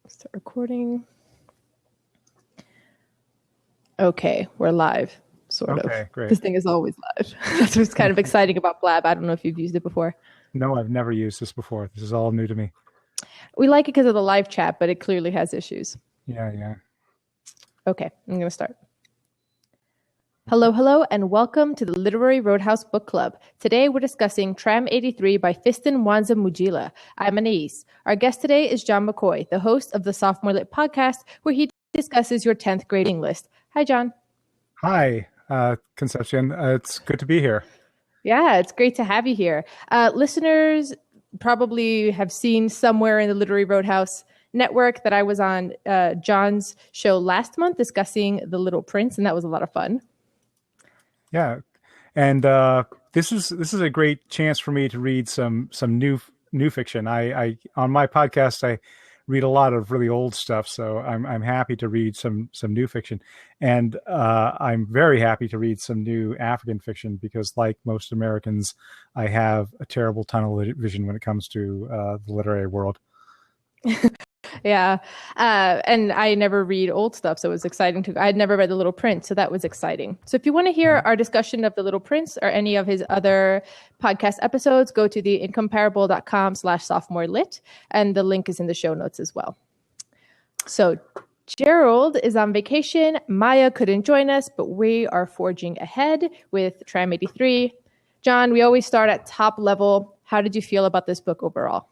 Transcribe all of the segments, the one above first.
Start recording. Okay, we're live, sort of. Okay, great. This thing is always live. That's what's kind of exciting about Blab. I don't know if you've used it before. No, I've never used this before. This is all new to me. We like it because of the live chat, but it clearly has issues. Yeah. Okay, I'm going to start. Hello, and welcome to the Literary Roadhouse Book Club. Today we're discussing Tram 83 by Fiston Mwanza Mujila. I'm Anais. Our guest today is John McCoy, the host of the Sophomore Lit podcast, where he discusses your 10th grading list. Hi, John. Hi, Concepcion. It's good to be here. Yeah, it's great to have you here. Listeners probably have seen somewhere in the Literary Roadhouse network that I was on John's show last month discussing The Little Prince, and that was a lot of fun. Yeah, and this is a great chance for me to read some new fiction. I on my podcast I read a lot of really old stuff, so I'm happy to read some new fiction, and I'm very happy to read some new African fiction because, like most Americans, I have a terrible tunnel vision when it comes to the literary world. Yeah. And I never read old stuff, so it was exciting I had never read The Little Prince, so that was exciting. So if you want to hear our discussion of The Little Prince or any of his other podcast episodes, go to theincomparable.com/sophomore-lit, and the link is in the show notes as well. So Gerald is on vacation. Maya couldn't join us, but we are forging ahead with Tram 83. John, we always start at top level. How did you feel about this book overall?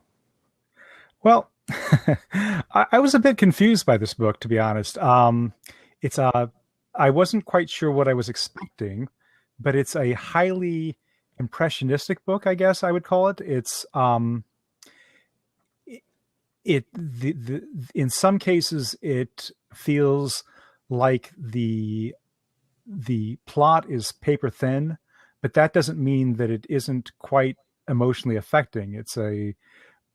Well, I was a bit confused by this book, to be honest. I wasn't quite sure what I was expecting, but it's a highly impressionistic book, I guess I would call it. It's in some cases it feels like the plot is paper thin, but that doesn't mean that it isn't quite emotionally affecting. It's a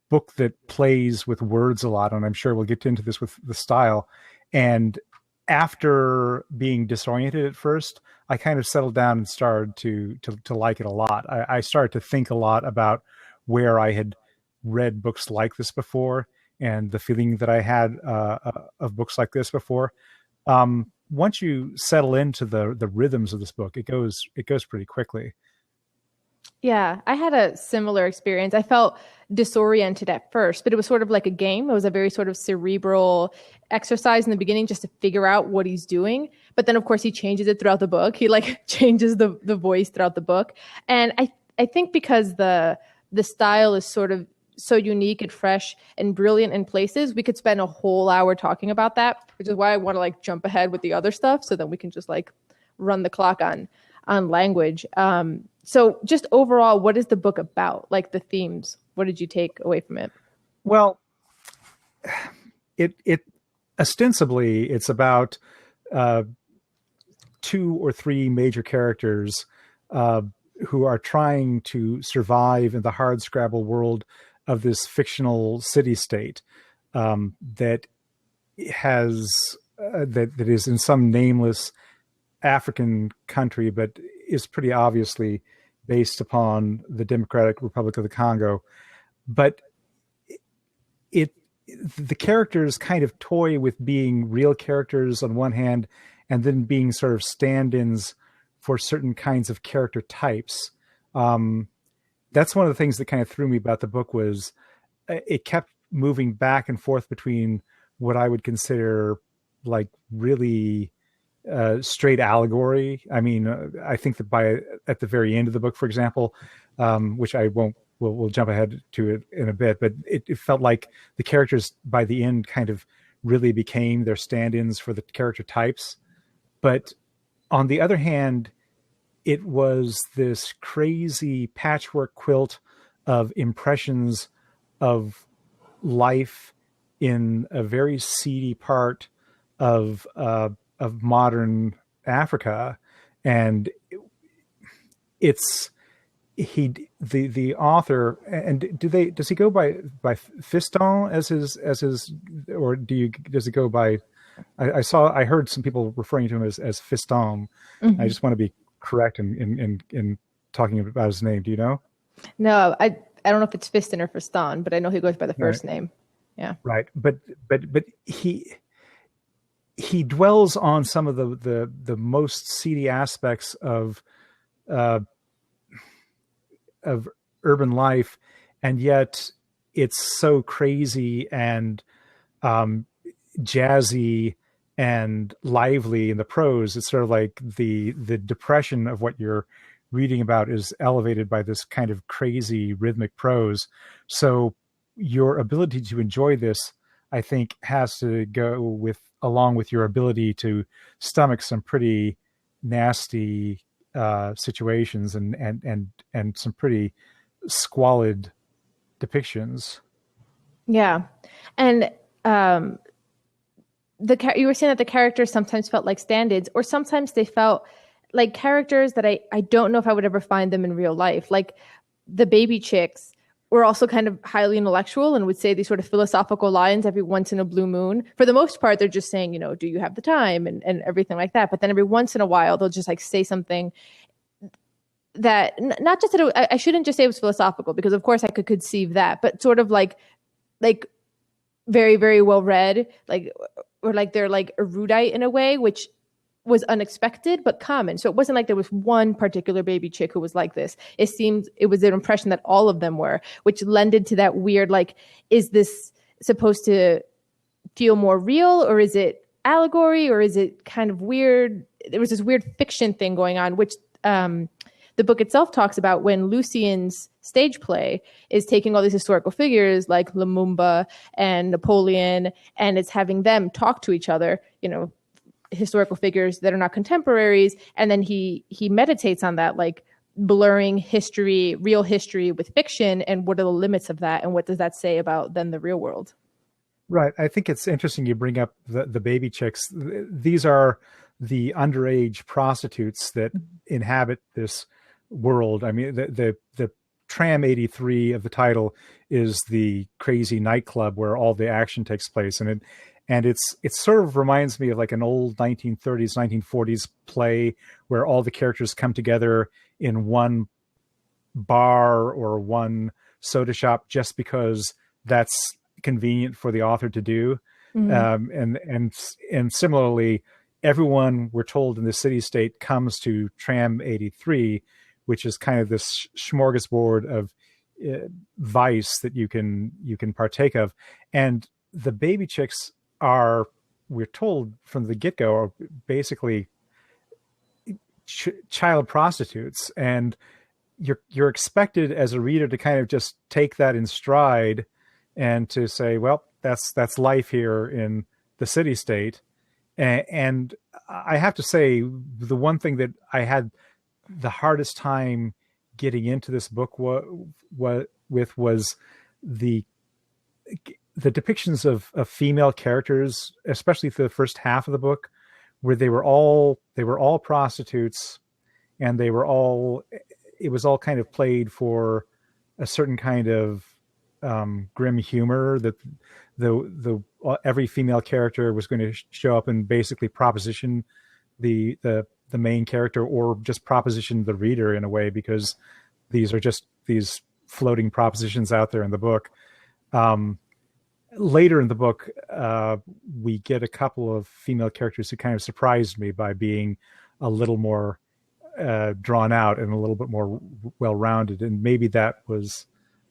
book that plays with words a lot, and I'm sure we'll get into this with the style. And after being disoriented at first, I kind of settled down and started to like it a lot. I started to think a lot about where I had read books like this before and the feeling that I had of books like this before. Once you settle into the rhythms of this book, it goes pretty quickly. Yeah, I had a similar experience. I felt disoriented at first, but it was sort of like a game. It was a very sort of cerebral exercise in the beginning just to figure out what he's doing. But then, of course, he changes it throughout the book. He changes the voice throughout the book. And I think because the style is sort of so unique and fresh and brilliant in places, we could spend a whole hour talking about that, which is why I want to jump ahead with the other stuff so then we can just run the clock on language. So just overall, what is the book about? The themes, what did you take away from it? Well, it ostensibly it's about 2 or 3 major characters who are trying to survive in the hardscrabble world of this fictional city-state that is in some nameless African country, but is pretty obviously based upon the Democratic Republic of the Congo. But the characters kind of toy with being real characters on one hand, and then being sort of stand-ins for certain kinds of character types. That's one of the things that kind of threw me about the book was it kept moving back and forth between what I would consider really straight allegory. I mean, I think that at the very end of the book, for example, which we'll jump ahead to it in a bit, but it felt like the characters by the end kind of really became their stand-ins for the character types. But on the other hand, it was this crazy patchwork quilt of impressions of life in a very seedy part of modern Africa, and the author, and does he go by Fiston as his, or does it go by? I heard some people referring to him as Fiston. Mm-hmm. I just want to be correct in talking about his name. Do you know? No, I don't know if it's Fiston or Fiston, but I know he goes by the first name. Yeah. Right. But he dwells on some of the most seedy aspects uh, of urban life, and yet it's so crazy and um, jazzy and lively in the prose. It's sort of like the depression of what you're reading about is elevated by this kind of crazy rhythmic prose. So your ability to enjoy this, I think, has to go with along with your ability to stomach some pretty nasty situations and some pretty squalid depictions. Yeah. And um, you were saying that the characters sometimes felt like stand-ins, or sometimes they felt like characters that I don't know if I would ever find them in real life. Like the baby chicks were also kind of highly intellectual and would say these sort of philosophical lines every once in a blue moon. For the most part, they're just saying, do you have the time and everything like that. But then every once in a while, they'll just like say something that not just that I shouldn't just say it was philosophical, because of course I could conceive that, but sort of like very, very well read, like, or like they're like erudite in a way, which was unexpected but common. So it wasn't like there was one particular baby chick who was like this. It was an impression that all of them were, which lended to that weird, like, is this supposed to feel more real, or is it allegory, or is it kind of weird? There was this weird fiction thing going on, which the book itself talks about, when Lucien's stage play is taking all these historical figures like Lumumba and Napoleon, and it's having them talk to each other, historical figures that are not contemporaries. And then he meditates on that, like blurring history, real history with fiction, and what are the limits of that, and what does that say about then the real world? Right. I think it's interesting you bring up the baby chicks. These are the underage prostitutes that inhabit this world. I mean, the Tram 83 of the title is the crazy nightclub where all the action takes place, and it sort of reminds me of like an old 1930s, 1940s play where all the characters come together in one bar or one soda shop just because that's convenient for the author to do. Mm-hmm. And similarly, everyone, we're told, in the city state comes to Tram 83, which is kind of this smorgasbord of vice that you can partake of. And the baby chicks are, we're told from the get-go, are basically child prostitutes, and you're expected as a reader to kind of just take that in stride and to say, well, that's life here in the city state. And I have to say, the one thing that I had the hardest time getting into this book was the depictions of female characters, especially for the first half of the book, where they were all prostitutes, and it was all kind of played for a certain kind of grim humor, that the every female character was going to show up and basically proposition the main character, or just proposition the reader in a way, because these are just these floating propositions out there in the book. Later in the book, we get a couple of female characters who kind of surprised me by being a little more drawn out and a little bit more well-rounded. And maybe that was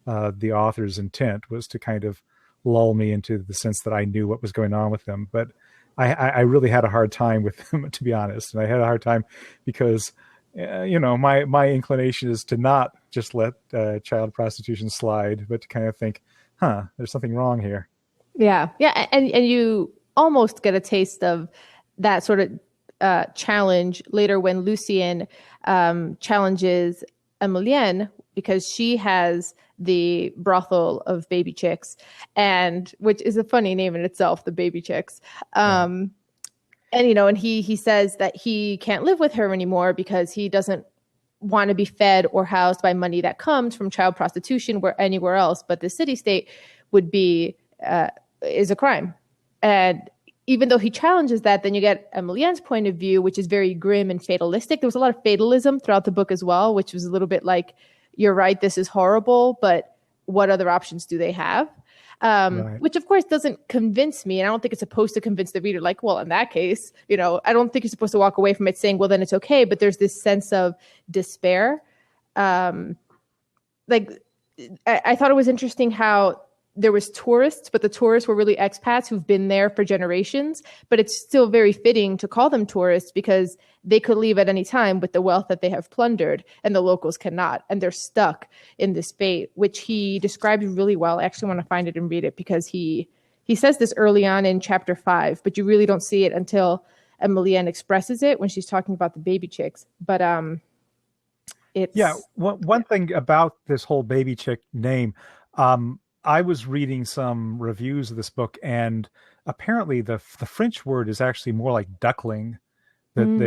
the author's intent, was to kind of lull me into the sense that I knew what was going on with them. But I really had a hard time with them, to be honest. And I had a hard time because, my inclination is to not just let child prostitution slide, but to kind of think, there's something wrong here. Yeah. Yeah. And you almost get a taste of that sort of challenge later when Lucien challenges Emilienne, because she has the brothel of baby chicks, and which is a funny name in itself, the baby chicks. And he says that he can't live with her anymore because he doesn't want to be fed or housed by money that comes from child prostitution where anywhere else but the city state would be is a crime. And even though he challenges that, then you get Emilienne's point of view, which is very grim and fatalistic. There was a lot of fatalism throughout the book as well, which was a little bit like, you're right, this is horrible, but what other options do they have? Right. Which of course doesn't convince me. And I don't think it's supposed to convince the reader, like, well, in that case, I don't think you're supposed to walk away from it saying, well, then it's okay. But there's this sense of despair. Like, I thought it was interesting how there was tourists, but the tourists were really expats who've been there for generations. But it's still very fitting to call them tourists because they could leave at any time with the wealth that they have plundered, and the locals cannot. And they're stuck in this fate, which he describes really well. I actually want to find it and read it because he says this early on in chapter 5, but you really don't see it until Emilienne expresses it when she's talking about the baby chicks. But it's... Yeah, one thing about this whole baby chick name, I was reading some reviews of this book, and apparently the French word is actually more like duckling. But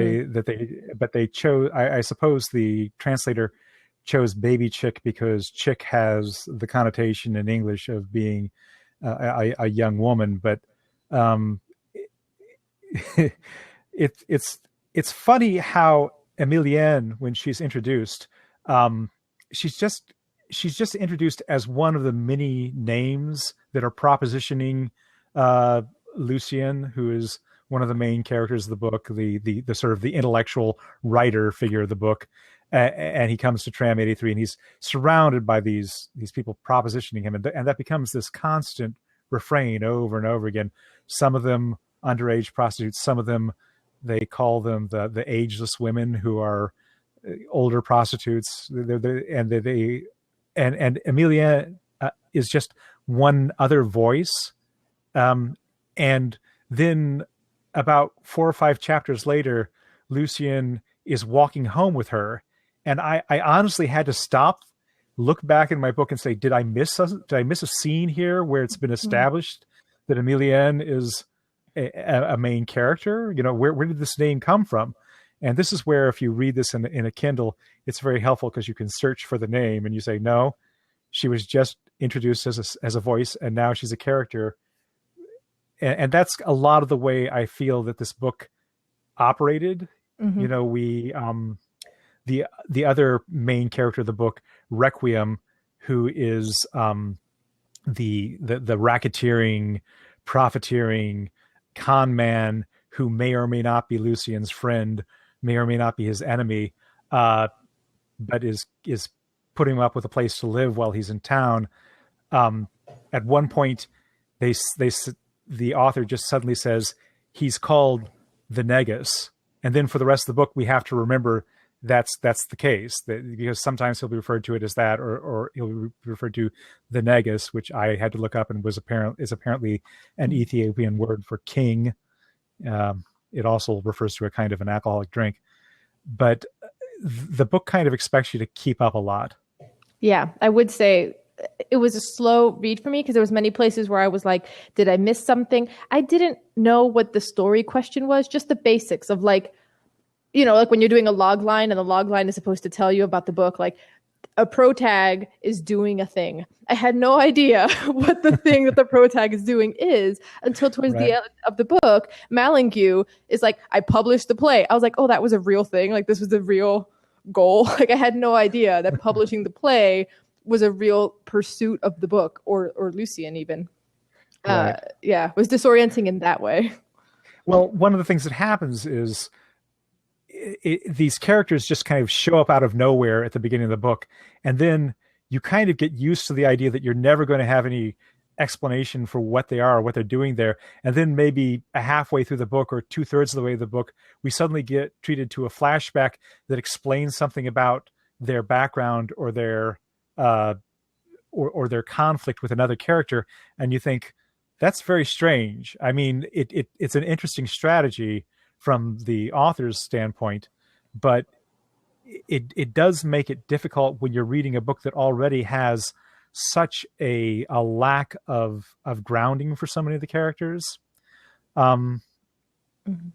they chose. I suppose the translator chose baby chick because chick has the connotation in English of being a young woman. But it's funny how Emilienne, when she's introduced, she's just introduced as one of the many names that are propositioning Lucien, who is one of the main characters of the book, the sort of the intellectual writer figure of the book. And he comes to Tram 83 and he's surrounded by these people propositioning him. And that becomes this constant refrain over and over again. Some of them underage prostitutes, some of them, they call them the ageless women who are older prostitutes. And Emilienne is just one other voice. And then about 4 or 5 chapters later, Lucien is walking home with her. And I honestly had to stop, look back in my book and say, did I miss a scene here where it's been established that Emilienne is a main character? Where did this name come from? And this is where, if you read this in a Kindle, it's very helpful because you can search for the name and you say, no, she was just introduced as a voice and now she's a character. And that's a lot of the way I feel that this book operated. We the other main character of the book, Requiem, who is the racketeering, profiteering con man who may or may not be Lucien's friend, may or may not be his enemy, but is putting him up with a place to live while he's in town. At one point, the author just suddenly says he's called the Negus, and then for the rest of the book we have to remember that's the case, because sometimes he'll be referred to it as that, or he'll be referred to the Negus, which I had to look up and is apparently an Ethiopian word for king. It also refers to a kind of an alcoholic drink, but the book kind of expects you to keep up a lot. Yeah, I would say it was a slow read for me because there was many places where I was like, did I miss something? I didn't know what the story question was, just the basics of like when you're doing a log line and the log line is supposed to tell you about the book, like a protag is doing a thing. I had no idea what the thing that the protag is doing is until towards the end of the book, Malingue is like, I published the play. I was like, oh, that was a real thing. Like this was a real goal. Like I had no idea that publishing the play was a real pursuit of the book or Lucien even. Right. It was disorienting in that way. Well, one of the things that happens is these characters just kind of show up out of nowhere at the beginning of the book. And then you kind of get used to the idea that you're never going to have any explanation for what they are or what they're doing there. And then maybe halfway through the book or 2/3 of the way of the book, we suddenly get treated to a flashback that explains something about their background or their or their conflict with another character. And you think, that's very strange. I mean, it's an interesting strategy from the author's standpoint, but it does make it difficult when you're reading a book that already has such a lack of grounding for so many of the characters. I mean,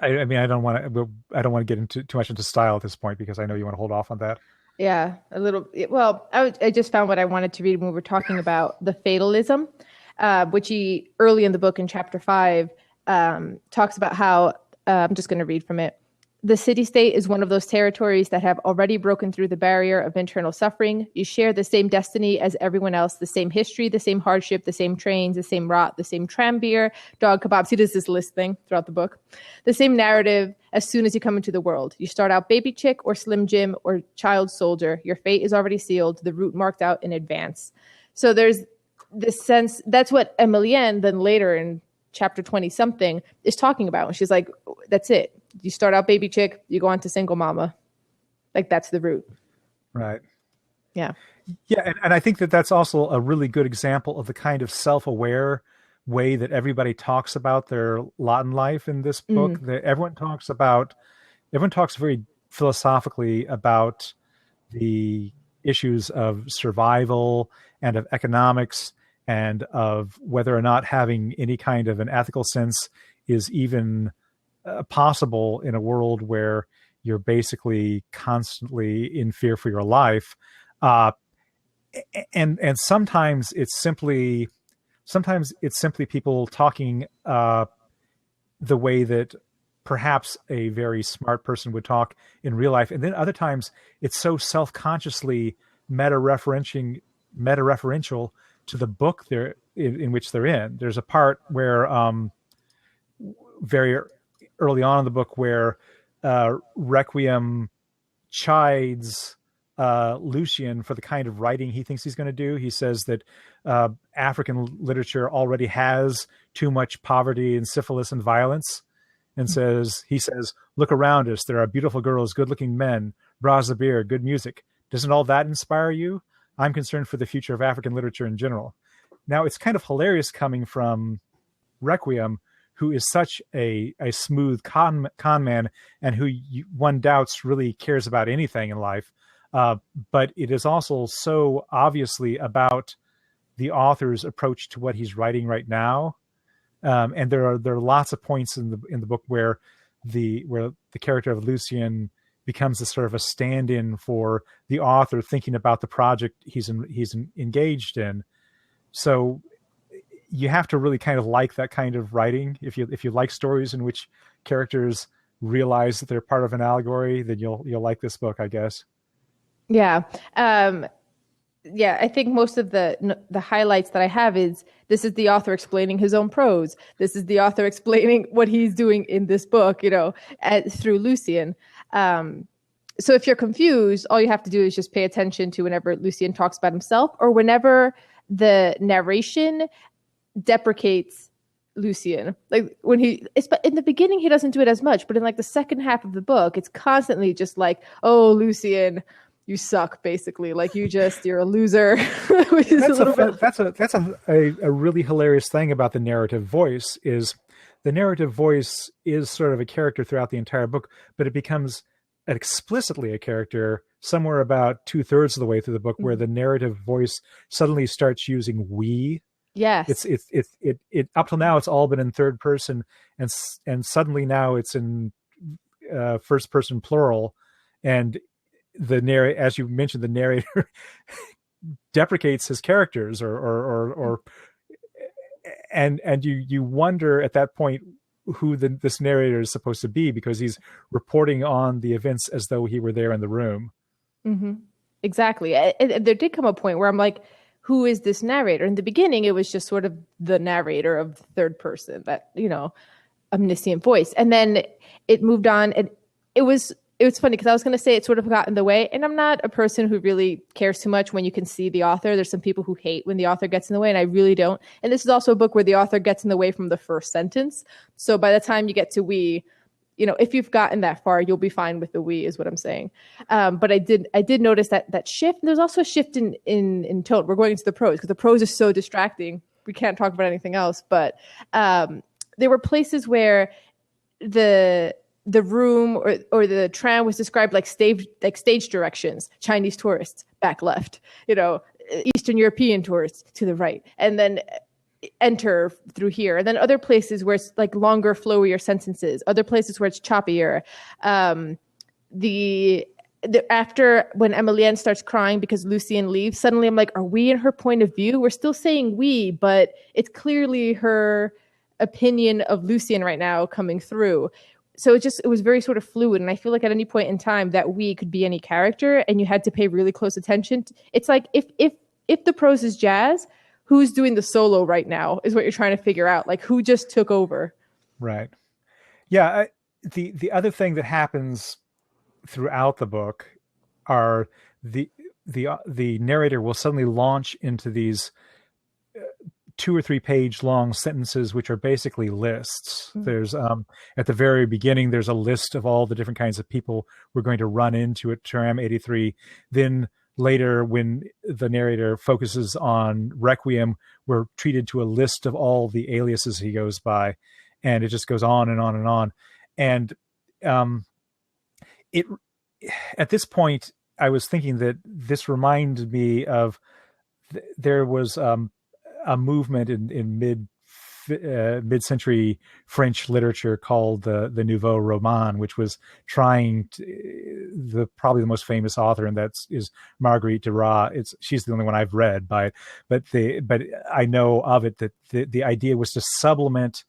I don't want to get into too much into style at this point because I know you want to hold off on that. Yeah, a little. Well, I just found what I wanted to read when we were talking about the fatalism, which he early in the book in chapter 5 talks about how. I'm just going to read from it. The city-state is one of those territories that have already broken through the barrier of internal suffering. You share the same destiny as everyone else, the same history, the same hardship, the same trains, the same rot, the same tram beer, dog kebabs. He does this list thing throughout the book. The same narrative as soon as you come into the world. You start out baby chick or slim Jim or child soldier. Your fate is already sealed, the route marked out in advance. So there's this sense, that's what Emilienne then later in chapter 20 something is talking about. And she's like, that's it. You start out baby chick, you go on to single mama. Like that's the route. Right. Yeah. Yeah. And I think that that's also a really good example of the kind of self-aware way that everybody talks about their lot in life in this book. That everyone talks very philosophically about the issues of survival and of economics and of whether or not having any kind of an ethical sense is even possible in a world where you're basically constantly in fear for your life. And sometimes it's simply people talking the way that perhaps a very smart person would talk in real life. And then other times it's so self-consciously meta-referential to the book in which they're in. There's a part where very early on in the book where Requiem chides Lucian for the kind of writing he thinks he's going to do. He says that African literature already has too much poverty and syphilis and violence, and he says, look around us. There are beautiful girls, good-looking men, bras of beer, good music. Doesn't all that inspire you? I'm concerned for the future of African literature in general. Now, it's kind of hilarious coming from Requiem, who is such a smooth con man and who one doubts really cares about anything in life. But it is also so obviously about the author's approach to what he's writing right now. And there are lots of points in the book where the character of Lucian becomes a sort of a stand-in for the author thinking about the project he's engaged in. So you have to really kind of like that kind of writing. If you like stories in which characters realize that they're part of an allegory, then you'll like this book, I guess. Yeah. I think most of the highlights that I have is this is the author explaining his own prose. This is the author explaining what he's doing in this book, through Lucian. So if you're confused, all you have to do is just pay attention to whenever Lucian talks about himself or whenever the narration deprecates Lucian. Like when in the beginning, he doesn't do it as much, but in like the second half of the book, it's constantly just like, oh, Lucian, you suck, basically. Like you're a loser. That's a really hilarious thing about the narrative voice is the narrative voice is sort of a character throughout the entire book, but it becomes explicitly a character somewhere about 2/3 of the way through the book, where the narrative voice suddenly starts using we. Yes. It up till now it's all been in third person, and suddenly now it's in first person plural, and as you mentioned, the narrator deprecates his characters and you wonder at that point who this narrator is supposed to be, because he's reporting on the events as though he were there in the room. Mm-hmm. Exactly. There did come a point where I'm like, who is this narrator? In the beginning, it was just sort of the narrator of the third person, that, omniscient voice. And then it moved on, and it was funny because I was going to say it sort of got in the way, and I'm not a person who really cares too much when you can see the author. There's some people who hate when the author gets in the way, and I really don't. And this is also a book where the author gets in the way from the first sentence. So by the time you get to we, if you've gotten that far, you'll be fine with the we, is what I'm saying. But I did notice that shift. And there's also a shift in tone. We're going into the prose because the prose is so distracting. We can't talk about anything else. But there were places where the room or the tram was described like stage directions. Chinese tourists back left, Eastern European tourists to the right, and then enter through here. And then other places where it's like longer, flowier sentences. Other places where it's choppier. After when Emilienne starts crying because Lucian leaves, suddenly I'm like, are we in her point of view? We're still saying we, but it's clearly her opinion of Lucian right now coming through. so it was very sort of fluid. And I feel like at any point in time that we could be any character and you had to pay really close attention. It's like if the prose is jazz, who's doing the solo right now is what you're trying to figure out. Like who just took over. Right. Yeah. The other thing that happens throughout the book are the narrator will suddenly launch into these 2 or 3 page long sentences, which are basically lists. Mm-hmm. There's at the very beginning, there's a list of all the different kinds of people we're going to run into at Tram 83. Then later, when the narrator focuses on Requiem, we're treated to a list of all the aliases he goes by, and it just goes on and on and on. And it at this point, I was thinking that this reminded me of there was a movement in mid-century French literature called the Nouveau Roman, which was trying to, probably the most famous author, and is Marguerite Duras. She's the only one I've read but I know of it that the idea was to sublimate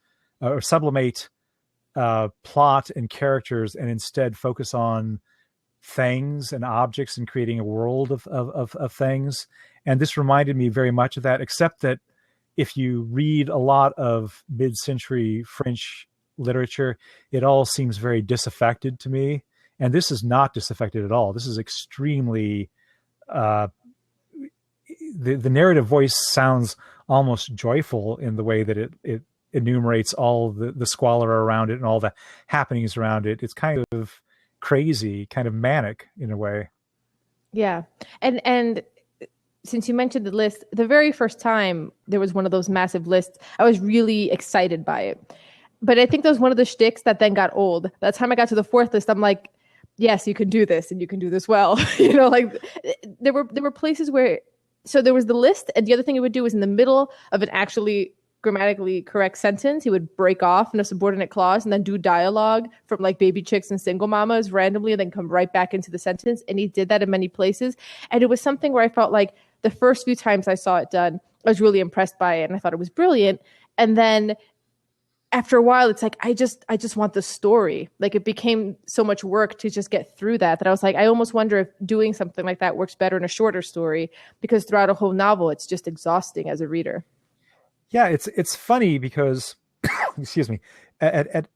plot and characters, and instead focus on things and objects and creating a world of things. And this reminded me very much of that, except that if you read a lot of mid-century French literature, it all seems very disaffected to me. And this is not disaffected at all. This is extremely, the narrative voice sounds almost joyful in the way that it enumerates all the squalor around it and all the happenings around it. It's kind of crazy, kind of manic in a way. Yeah. And since you mentioned the list, the very first time there was one of those massive lists, I was really excited by it. But I think that was one of the shticks that then got old. By the time I got to the 4th list, I'm like, yes, you can do this and you can do this well. Like there were places where, so there was the list, and the other thing he would do was in the middle of an actually grammatically correct sentence, he would break off in a subordinate clause and then do dialogue from like Baby Chicks and Single Mamas randomly, and then come right back into the sentence. And he did that in many places. And it was something where I felt like the first few times I saw it done, I was really impressed by it and I thought it was brilliant. And then after a while, it's like, I just want the story. Like it became so much work to just get through that I was like, I almost wonder if doing something like that works better in a shorter story, because throughout a whole novel, it's just exhausting as a reader. Yeah, it's funny because, excuse me, at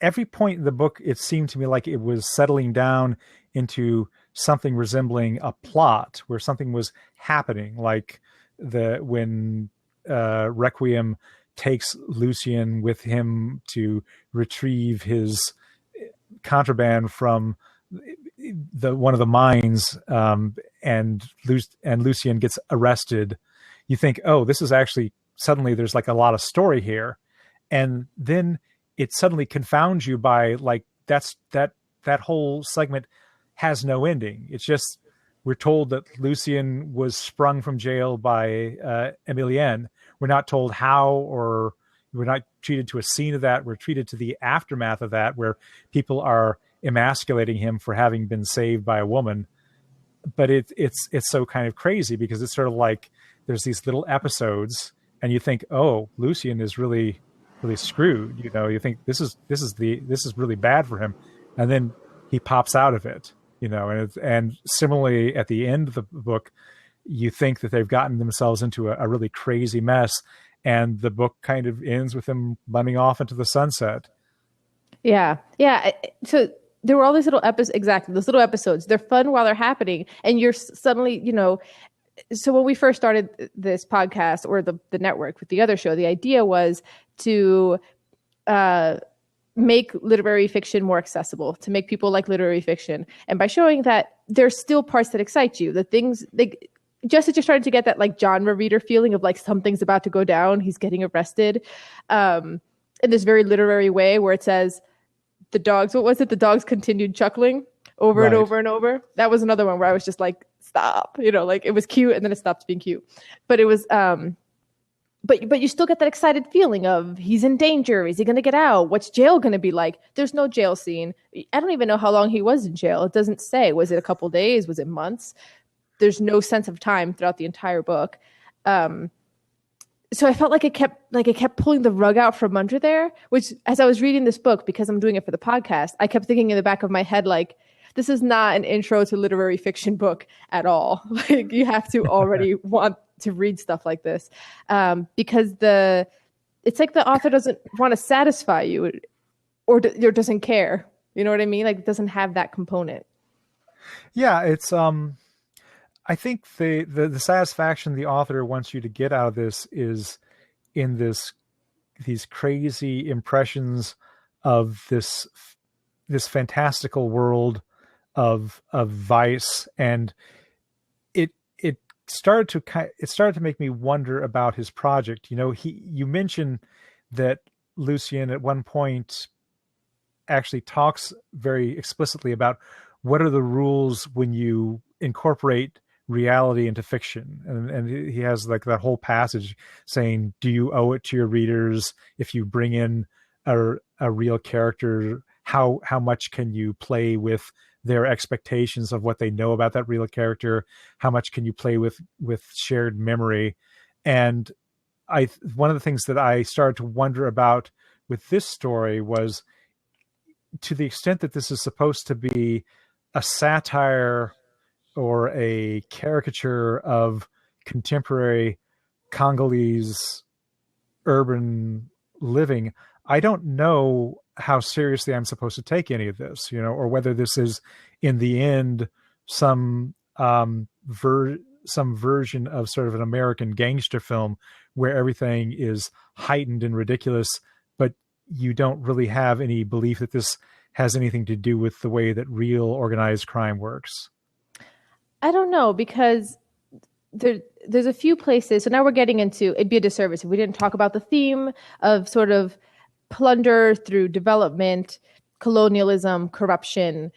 every point in the book, it seemed to me like it was settling down into something resembling a plot where something was happening, like when Requiem takes Lucien with him to retrieve his contraband from one of the mines, and Lucien gets arrested. You think, oh, this is actually, suddenly there's like a lot of story here. And then it suddenly confounds you by like, that whole segment has no ending. It's just, we're told that Lucien was sprung from jail by Emilienne. We're not told how, or we're not treated to a scene of that. We're treated to the aftermath of that, where people are emasculating him for having been saved by a woman. But it's so kind of crazy, because it's sort of like there's these little episodes, and you think, oh, Lucien is really, really screwed. You think this is really bad for him, and then he pops out of it. And similarly at the end of the book, you think that they've gotten themselves into a really crazy mess, and the book kind of ends with them running off into the sunset. Yeah. So there were all these little episodes. Exactly, those little episodes. They're fun while they're happening, and you're suddenly, So when we first started this podcast, or the network with the other show, the idea was to make literary fiction more accessible, to make people like literary fiction. And by showing that there's still parts that excite you, the things just that you're starting to get that like genre reader feeling of like something's about to go down, he's getting arrested, in this very literary way where it says the dogs continued chuckling over and over and over. That was another one where I was just like, stop, like it was cute and then it stopped being cute. But it was, but you still get that excited feeling of he's in danger. Is he going to get out? What's jail going to be like? There's no jail scene. I don't even know how long he was in jail. It doesn't say. Was it a couple days? Was it months? There's no sense of time throughout the entire book. so I felt like it kept pulling the rug out from under there, which as I was reading this book, because I'm doing it for the podcast, I kept thinking in the back of my head, like, this is not an intro to literary fiction book at all. Like you have to already want to read stuff like this. Because it's like the author doesn't want to satisfy you or doesn't care. You know what I mean? Like it doesn't have that component. Yeah, it's I think the satisfaction the author wants you to get out of this is in these crazy impressions of this fantastical world of vice, and it started to make me wonder about his project. You know, you mentioned that Lucian at one point actually talks very explicitly about what are the rules when you incorporate reality into fiction, and he has like that whole passage saying, do you owe it to your readers if you bring in a real character? How much can you play with their expectations of what they know about that real character? How much can you play with shared memory? And one of the things that I started to wonder about with this story was, to the extent that this is supposed to be a satire or a caricature of contemporary Congolese urban living, I don't know how seriously I'm supposed to take any of this, you know, or whether this is in the end some version of sort of an American gangster film where everything is heightened and ridiculous, but you don't really have any belief that this has anything to do with the way that real organized crime works. I don't know, because there's a few places. So now we're getting into, it'd be a disservice if we didn't talk about the theme of sort of plunder through development, colonialism, corruption,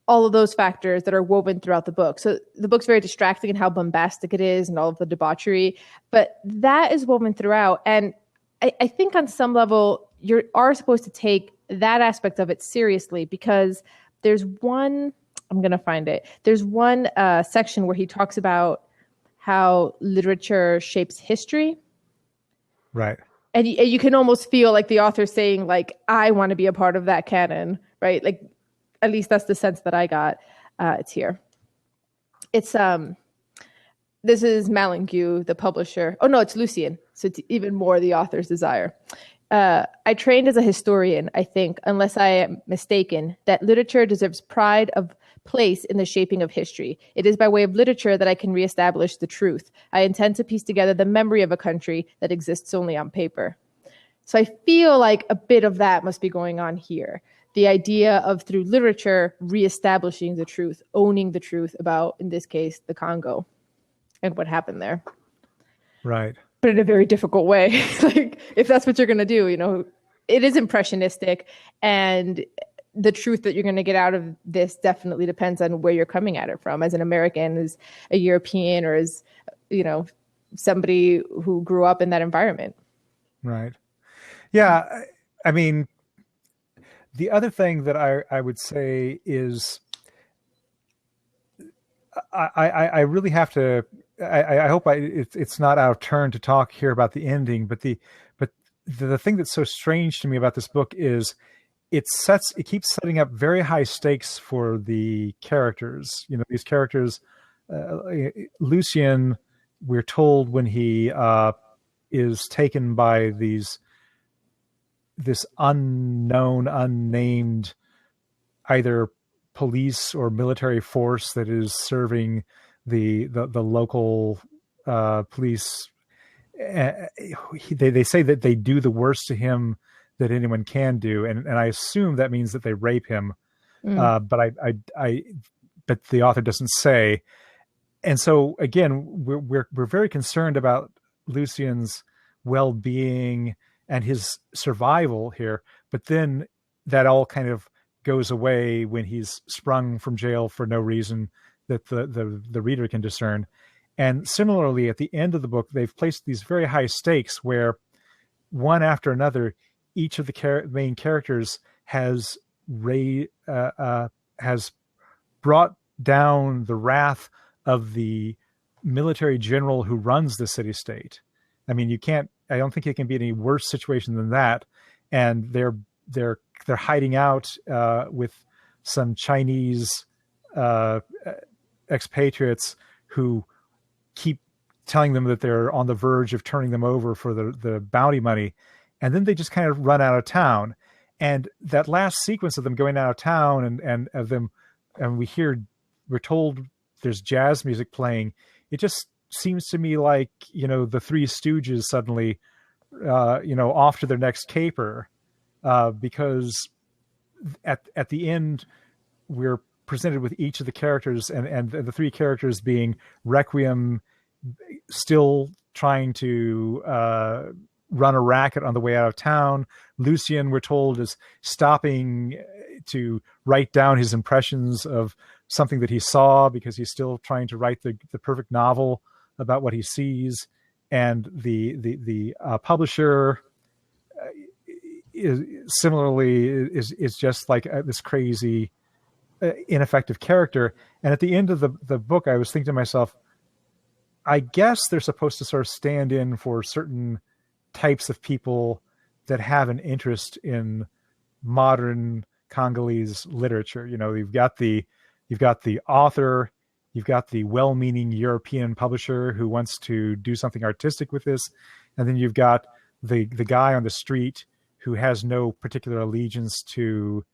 all of those factors that are woven throughout the book. So the book's very distracting in how bombastic it is and all of the debauchery, but that is woven throughout. And I think on some level, you are supposed to take that aspect of it seriously, because there's one, I'm going to find it. There's one section where he talks about how literature shapes history. Right. And you can almost feel like the author saying, like, I want to be a part of that canon, right? Like, at least that's the sense that I got. It's here. It's this is Malingue, the publisher. Oh no, it's Lucian. So it's even more the author's desire. I trained as a historian, I think, unless I am mistaken, that literature deserves pride of place in the shaping of history. It is by way of literature that I can reestablish the truth. I intend to piece together the memory of a country that exists only on paper. So I feel like a bit of that must be going on here. The idea of, through literature, reestablishing the truth, owning the truth about, in this case, the Congo and what happened there. Right. But in a very difficult way. Like, if that's what you're going to do, you know, it is impressionistic, and the truth that you're going to get out of this definitely depends on where you're coming at it from, as an American, as a European, or as, you know, somebody who grew up in that environment. Right. Yeah. I mean, the other thing that I would say is I really have to, I hope it's not out of turn to talk here about the ending, but the thing that's so strange to me about this book is it keeps setting up very high stakes for the characters. You know, these characters, Lucien, we're told when he is taken by this unknown, unnamed, either police or military force that is serving the local police. They say that they do the worst to him that anyone can do, and I assume that means that they rape him. But but the author doesn't say. And so again, we're very concerned about Lucien's well-being and his survival here, but then that all kind of goes away when he's sprung from jail for no reason that the reader can discern. And similarly, at the end of the book, they've placed these very high stakes where, one after another, each of the main characters has brought down the wrath of the military general who runs the city-state. I mean, you can't I don't think it can be any worse situation than that. And they're hiding out with some Chinese expatriates who keep telling them that they're on the verge of turning them over for the bounty money, and then they just kind of run out of town. And that last sequence of them going out of town and of them, and we're told there's jazz music playing. It just seems to me like, the Three Stooges suddenly, off to their next caper, because at the end we're presented with each of the characters and the three characters being Requiem, still trying to run a racket on the way out of town. Lucien, we're told, is stopping to write down his impressions of something that he saw because he's still trying to write the perfect novel about what he sees. And the publisher is just like this crazy, ineffective character. And at the end of the book, I was thinking to myself, I guess they're supposed to sort of stand in for certain types of people that have an interest in modern Congolese literature. You've got the author, you've got the well-meaning European publisher who wants to do something artistic with this, and then you've got the guy on the street who has no particular allegiance to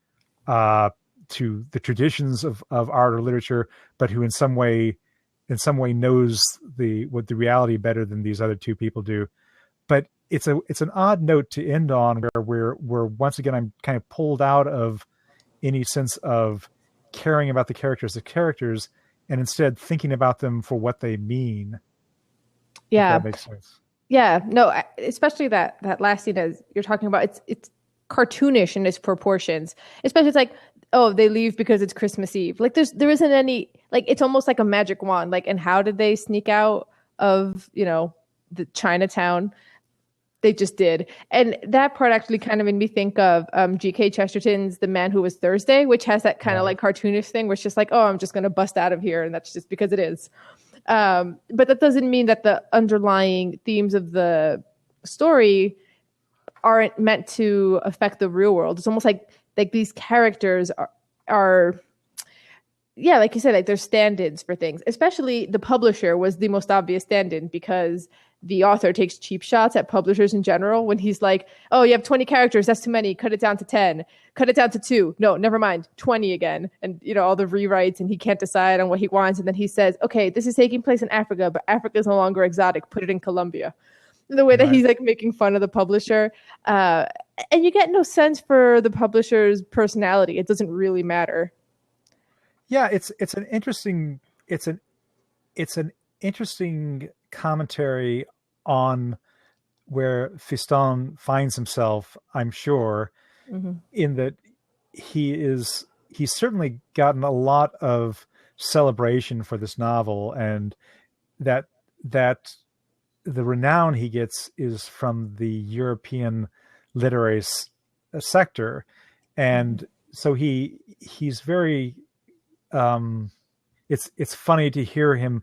the traditions of art or literature, but who in some way knows the reality better than these other two people do. But it's an odd note to end on, where once again I'm kind of pulled out of any sense of caring about the characters as characters, and instead thinking about them for what they mean. Yeah, if that makes sense. Yeah, no, especially that last scene as you're talking about, it's cartoonish in its proportions. Especially it's like, oh, they leave because it's Christmas Eve. Like there isn't any, like, it's almost like a magic wand. Like, and how did they sneak out of, the Chinatown? They just did. And that part actually kind of made me think of G.K. Chesterton's The Man Who Was Thursday, which has that kind of like cartoonish thing where it's just like, oh, I'm just going to bust out of here. And that's just because it is. But that doesn't mean that the underlying themes of the story aren't meant to affect the real world. It's almost like these characters are yeah, like you said, like they're stand-ins for things. Especially the publisher was the most obvious stand-in, because the author takes cheap shots at publishers in general when he's like, oh, you have 20 characters, that's too many, cut it down to 10, cut it down to 2, no, never mind, 20 again. And all the rewrites, and he can't decide on what he wants. And then he says, okay, this is taking place in Africa, but Africa is no longer exotic, put it in Colombia. The way that he's like making fun of the publisher, and you get no sense for the publisher's personality. It doesn't really matter. Yeah, it's an interesting commentary on where Fiston finds himself, I'm sure, in that he's certainly gotten a lot of celebration for this novel, and that the renown he gets is from the European literary sector. And so he's very it's funny to hear him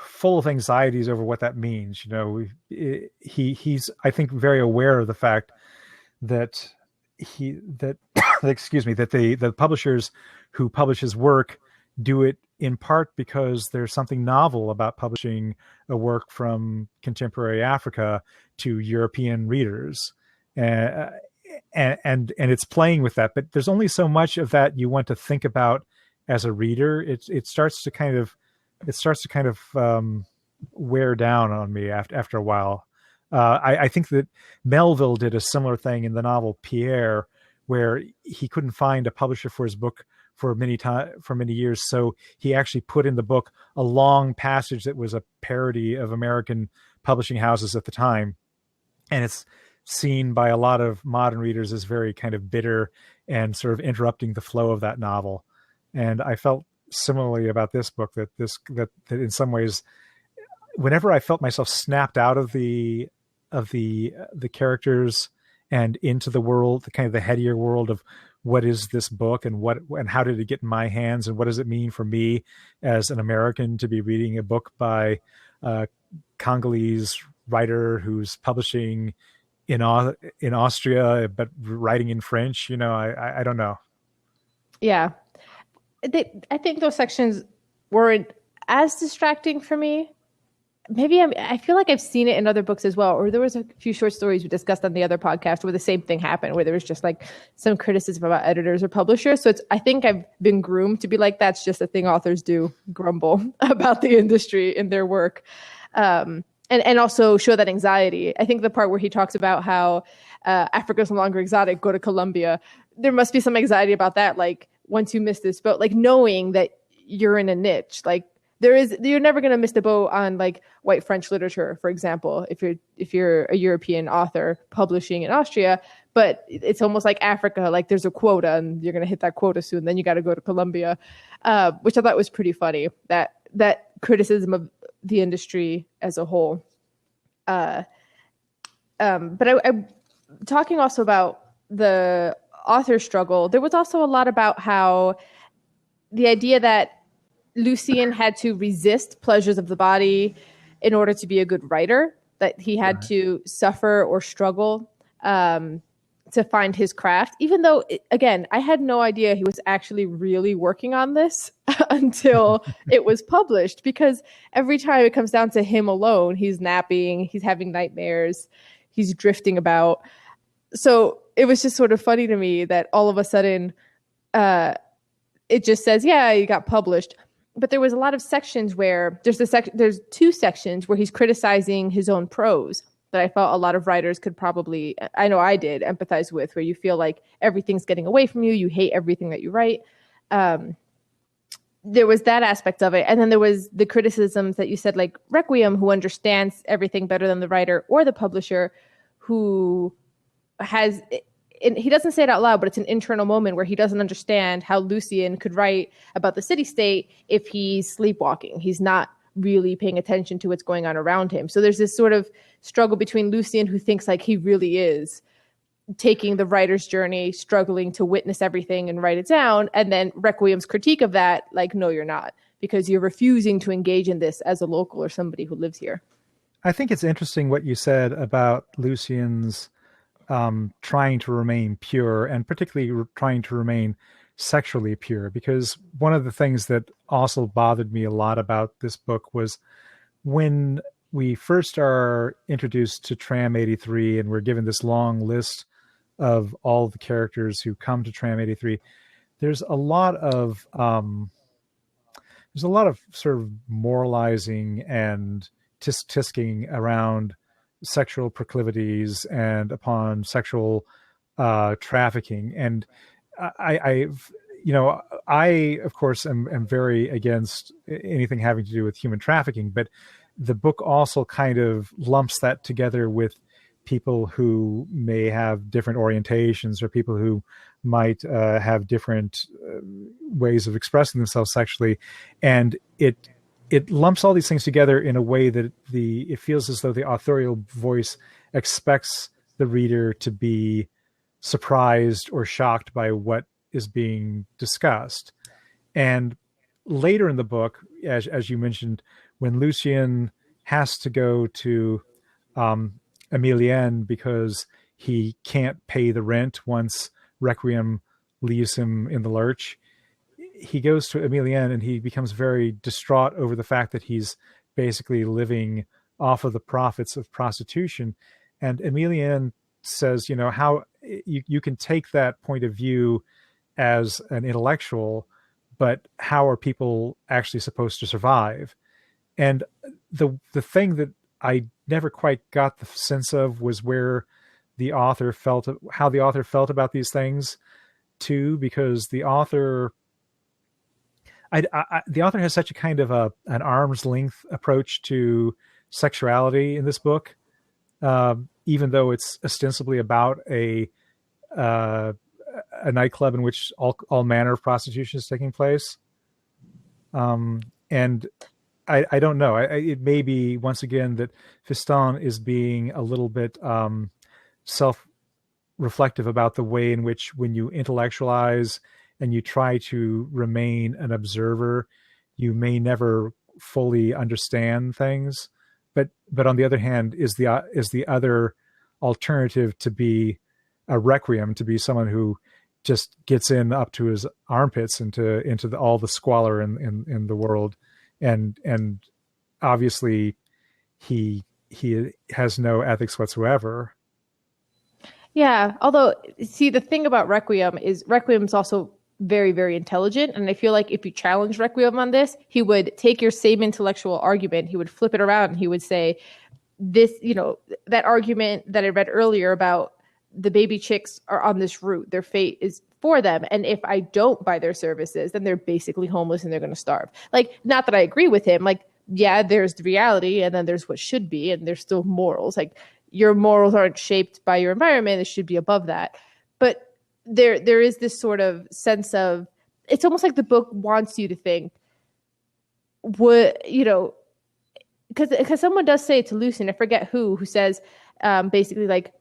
full of anxieties over what that means. He's I think very aware of the fact that excuse me, that the publishers who publish his work do it in part because there's something novel about publishing a work from contemporary Africa to European readers, and it's playing with that. But there's only so much of that you want to think about as a reader. It starts to kind of wear down on me after a while. I think that Melville did a similar thing in the novel Pierre, where he couldn't find a publisher for his book for many years, so he actually put in the book a long passage that was a parody of American publishing houses at the time, and it's seen by a lot of modern readers as very kind of bitter and sort of interrupting the flow of that novel. And I felt similarly about this book, that in some ways, whenever I felt myself snapped out of the characters and into the world, the kind of the headier world of what is this book and how did it get in my hands, and what does it mean for me as an American to be reading a book by Congolese writer who's publishing in Austria but writing in French. I don't know. Yeah. I think those sections weren't as distracting for me. Maybe I feel like I've seen it in other books as well. Or there was a few short stories we discussed on the other podcast where the same thing happened, where there was just like some criticism about editors or publishers. So I think I've been groomed to be like, that's just a thing authors do, grumble about the industry in their work. And also show that anxiety. I think the part where he talks about how Africa's no longer exotic, go to Colombia. There must be some anxiety about that. Like, once you miss this boat, like knowing that you're in a niche, like you're never going to miss the boat on like white French literature, for example, if you're a European author publishing in Austria. But it's almost like Africa, like there's a quota and you're going to hit that quota soon. Then you got to go to Colombia, which I thought was pretty funny, that criticism of the industry as a whole. But I talking also about the author struggle, there was also a lot about how the idea that Lucien had to resist pleasures of the body in order to be a good writer, that he had to suffer or struggle to find his craft, even though, again, I had no idea he was actually really working on this until it was published, because every time it comes down to him alone, he's napping, he's having nightmares, he's drifting about. So it was just sort of funny to me that all of a sudden it just says, yeah, he got published. But there was a lot of sections where there's two sections where he's criticizing his own prose that I felt a lot of writers could probably, I know I did, empathize with, where you feel like everything's getting away from you. You hate everything that you write. There was that aspect of it. And then there was the criticisms that you said, like Requiem, who understands everything better than the writer or the publisher, who has, and he doesn't say it out loud, but it's an internal moment where he doesn't understand how Lucien could write about the city-state if he's sleepwalking. He's not really paying attention to what's going on around him. So there's this sort of struggle between Lucien, who thinks like he really is taking the writer's journey, struggling to witness everything and write it down, and then Requiem's critique of that, like, no, you're not, because you're refusing to engage in this as a local or somebody who lives here. I think it's interesting what you said about Lucien's trying to remain pure, and particularly trying to remain sexually pure, because one of the things that also bothered me a lot about this book was when we first are introduced to Tram 83 and we're given this long list of all the characters who come to Tram 83, there's a lot of sort of moralizing and tisking around sexual proclivities and upon sexual trafficking. And I of course am very against anything having to do with human trafficking, but the book also kind of lumps that together with people who may have different orientations, or people who might have different ways of expressing themselves sexually. And it lumps all these things together in a way that it feels as though the authorial voice expects the reader to be surprised or shocked by what is being discussed. And later in the book, as you mentioned, when Lucien has to go to Emilienne because he can't pay the rent once Requiem leaves him in the lurch, he goes to Emilienne and he becomes very distraught over the fact that he's basically living off of the profits of prostitution. And Emilienne says, how you can take that point of view as an intellectual, but how are people actually supposed to survive? And the thing that I never quite got the sense of was how the author felt about these things too, because the author has such a kind of an arm's length approach to sexuality in this book, even though it's ostensibly about a nightclub in which all manner of prostitution is taking place. And I don't know. It may be, once again, that Fiston is being a little bit self-reflective about the way in which, when you intellectualize and you try to remain an observer, you may never fully understand things. But but on the other hand, is the other alternative to be a Requiem, to be someone who just gets in up to his armpits into all the squalor in the world, and obviously he has no ethics whatsoever. Yeah, although see the thing about Requiem is Requiem's also very, very intelligent, and I feel like if you challenge Requiem on this, he would take your same intellectual argument, he would flip it around, and he would say this, that argument that I read earlier about the baby chicks are on this route, their fate is for them, and if I don't buy their services, then they're basically homeless and they're going to starve. Like, not that I agree with him, like, yeah, there's the reality and then there's what should be, and there's still morals. Like, your morals aren't shaped by your environment. It should be above that. But there is this sort of sense of, it's almost like the book wants you to think, because someone does say to Lucien, I forget who says basically, like,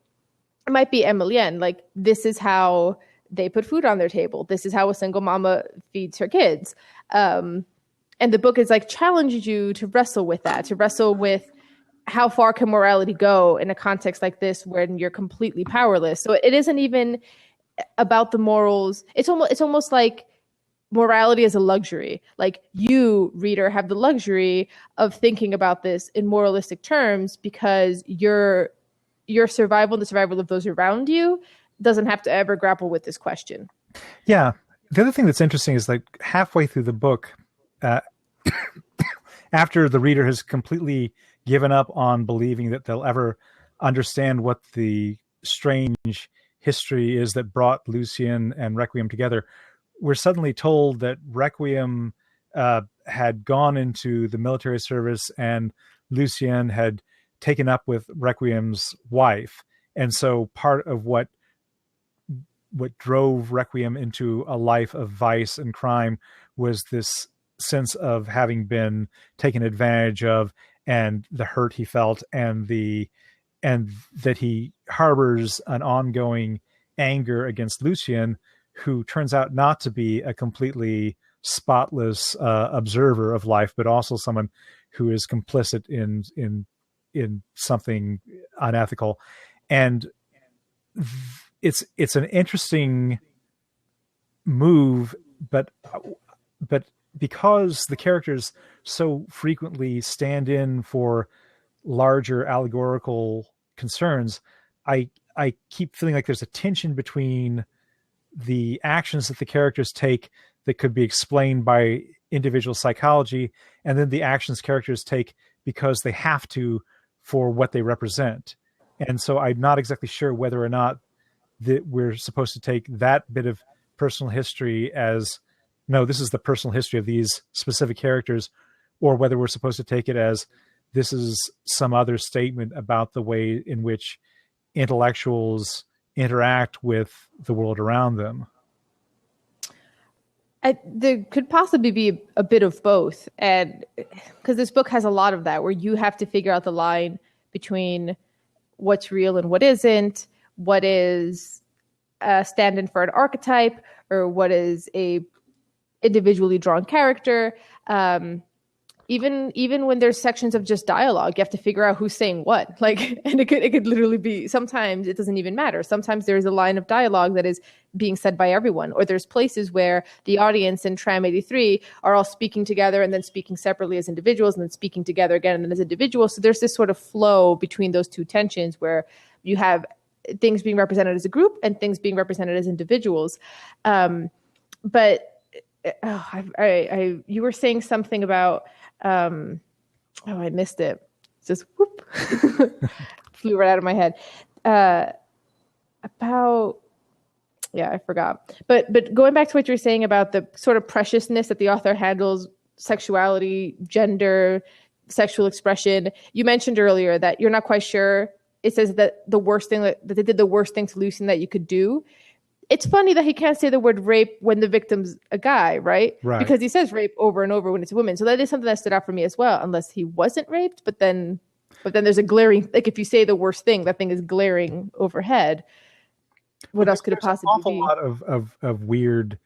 it might be Emilienne, like, this is how they put food on their table. This is how a single mama feeds her kids. And the book is like challenges you to wrestle with that, to wrestle with how far can morality go in a context like this when you're completely powerless. So it isn't even about the morals. It's almost like morality is a luxury. Like, you, reader, have the luxury of thinking about this in moralistic terms because your survival and the survival of those around you doesn't have to ever grapple with this question. Yeah. The other thing that's interesting is, like, halfway through the book, after the reader has completely given up on believing that they'll ever understand what the strange history is that brought Lucien and Requiem together, we're suddenly told that Requiem had gone into the military service and Lucien had taken up with Requiem's wife. And so part of what drove Requiem into a life of vice and crime was this sense of having been taken advantage of, and the hurt he felt, and that he harbors an ongoing anger against Lucien, who turns out not to be a completely spotless observer of life, but also someone who is complicit in something unethical. And it's an interesting move, but because the characters so frequently stand in for larger allegorical concerns, I keep feeling like there's a tension between the actions that the characters take that could be explained by individual psychology, and then the actions characters take because they have to for what they represent. And so I'm not exactly sure whether or not that we're supposed to take that bit of personal history as, no, this is the personal history of these specific characters, or whether we're supposed to take it as this is some other statement about the way in which intellectuals interact with the world around them. There could possibly be a bit of both, and because this book has a lot of that, where you have to figure out the line between what's real and what isn't, what is a stand-in for an archetype, or what is a individually drawn character. Even when there's sections of just dialogue, you have to figure out who's saying what. Like, and it could literally be, sometimes it doesn't even matter. Sometimes there's a line of dialogue that is being said by everyone, or there's places where the audience in Tram 83 are all speaking together and then speaking separately as individuals and then speaking together again and then as individuals. So there's this sort of flow between those two tensions where you have things being represented as a group and things being represented as individuals. But you were saying something about, I missed it. It's just whoop, flew right out of my head. I forgot. But going back to what you were saying about the sort of preciousness that the author handles sexuality, gender, sexual expression. You mentioned earlier that you're not quite sure. It says that the worst thing that they did the worst thing to Lucien that you could do. It's funny that he can't say the word rape when the victim's a guy, right? Right. Because he says rape over and over when it's a woman. So that is something that stood out for me as well, unless he wasn't raped. But then there's a glaring, like, if you say the worst thing, that thing is glaring overhead. What else could it possibly be? There's an awful lot of weird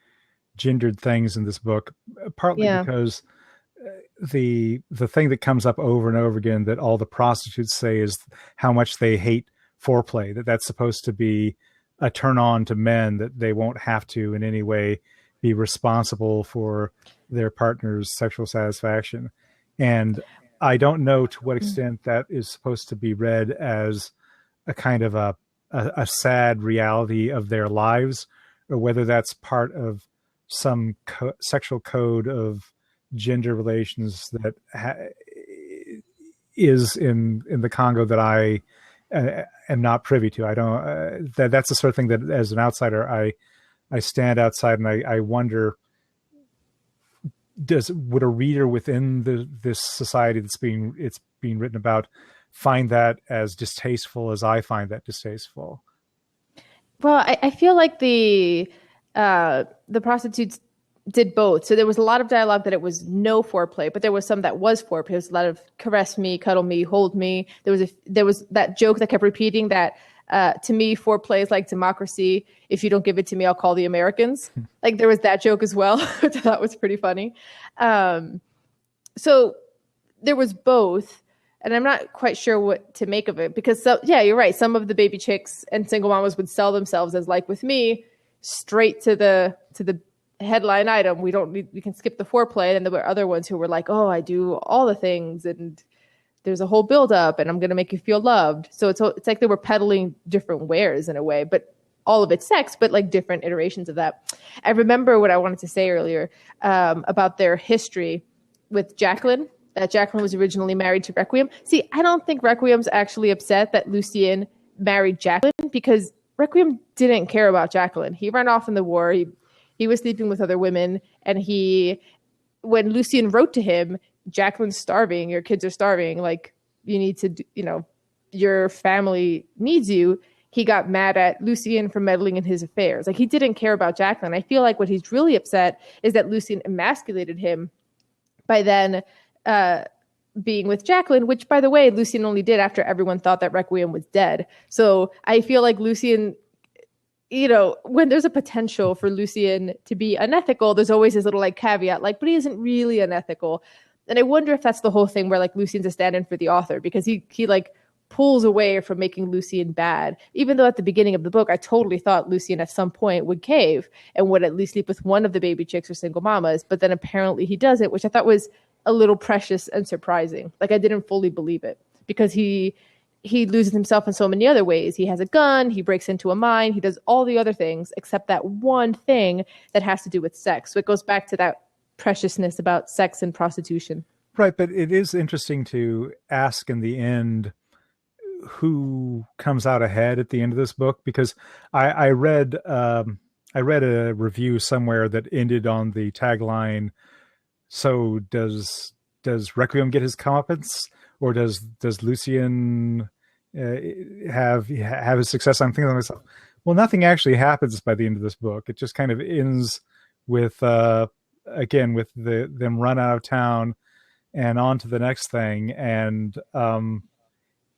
gendered things in this book, partly because the thing that comes up over and over again that all the prostitutes say is how much they hate foreplay, that's supposed to be a turn on to men, that they won't have to in any way be responsible for their partner's sexual satisfaction. And I don't know to what extent that is supposed to be read as a kind of a sad reality of their lives, or whether that's part of some sexual code of gender relations that is in the Congo that I am not privy to. I don't. That's the sort of thing that, as an outsider, I stand outside and I wonder: would a reader within this society it's being written about find that as distasteful as I find that distasteful? Well, I feel like the prostitutes did both. So there was a lot of dialogue that it was no foreplay, but there was some that was foreplay. There was a lot of caress me, cuddle me, hold me. There was that joke that kept repeating that to me, foreplay is like democracy. If you don't give it to me, I'll call the Americans. Like there was that joke as well, which I thought was pretty funny. So there was both. And I'm not quite sure what to make of it because, yeah, you're right. Some of the baby chicks and single mamas would sell themselves as, like with me, straight to the headline item. We can skip the foreplay. And there were other ones who were like, oh, I do all the things and there's a whole build up and I'm going to make you feel loved. So it's like they were peddling different wares in a way, but all of it's sex, but like different iterations of that. I remember what I wanted to say earlier about their history with Jacqueline. That Jacqueline was originally married to Requiem. See, I don't think Requiem's actually upset that Lucien married Jacqueline because Requiem didn't care about Jacqueline. He ran off in the war. He was sleeping with other women. And when Lucien wrote to him, Jacqueline's starving, your kids are starving, like you need to, your family needs you. He got mad at Lucien for meddling in his affairs. Like he didn't care about Jacqueline. I feel like what he's really upset is that Lucien emasculated him by then being with Jacqueline, which, by the way, Lucien only did after everyone thought that Requiem was dead. So I feel like Lucien, when there's a potential for Lucien to be unethical, there's always this little like caveat, like, but he isn't really unethical. And I wonder if that's the whole thing where like Lucien's a stand-in for the author because he like pulls away from making Lucien bad. Even though at the beginning of the book, I totally thought Lucien at some point would cave and would at least sleep with one of the baby chicks or single mamas. But then apparently he doesn't, which I thought was a little precious and surprising. Like I didn't fully believe it because he loses himself in so many other ways. He has a gun, he breaks into a mine, he does all the other things except that one thing that has to do with sex. So it goes back to that preciousness about sex and prostitution. Right, but it is interesting to ask in the end who comes out ahead at the end of this book, because I read a review somewhere that ended on the tagline, so does Requiem get his comeuppance, or does Lucien have his success? I'm thinking to myself, well, nothing actually happens by the end of this book. It just kind of ends with again with them run out of town and on to the next thing. And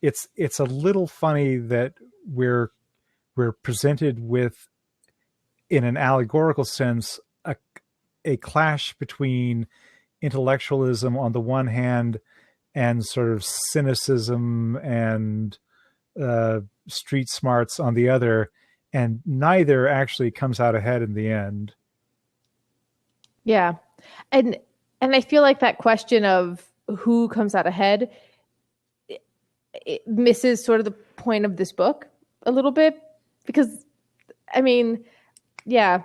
it's a little funny that we're presented with, in an allegorical sense, a clash between intellectualism on the one hand and sort of cynicism and street smarts on the other, and neither actually comes out ahead in the end. Yeah. And I feel like that question of who comes out ahead, it misses sort of the point of this book a little bit, because I mean, yeah,